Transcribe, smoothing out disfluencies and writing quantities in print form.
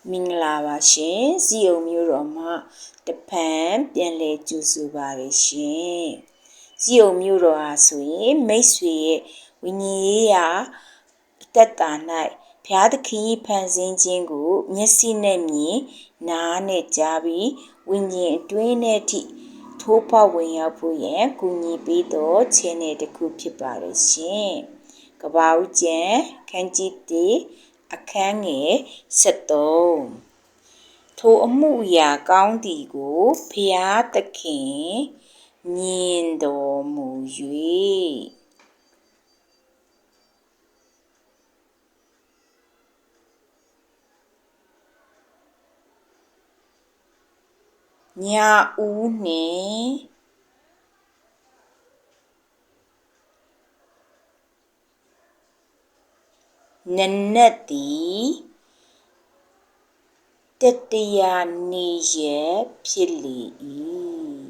မင်္ဂလာပါရှင်စီယုံမျိုးတော်မှာတဖန်ပြန်လည်ကြိုဆိုပါရရှင်စီယုံမျိုးတော်ဟာဆိုရင်မိတ်ဆွေရဲ့ဝိညာဉ်ရေးရာအသက်တာ၌ဘုရားသခင်ဖန်ဆင်းခြင်းကိုမျက်စိနဲ့မြင်နားနဲ့ကြားပြီးဝိညာဉ်အတွင်းထဲထိထိုးဖောက်ဝင်ရောက်ဖို့ရန်ကူညီပေးသော channel တစ်ခုဖြစ်ပါရရှင်ကဘာဦးကျန်ခန်းကြီးတီအခန်းငယ်73ထိုအမှုအရာကောင်းသည်ကိုဖျားသခင်မြင်တော်မူ၍ညဦးနှင့်နနက်သည်တတိယနေ့ရက်ဖြစ်လေ၏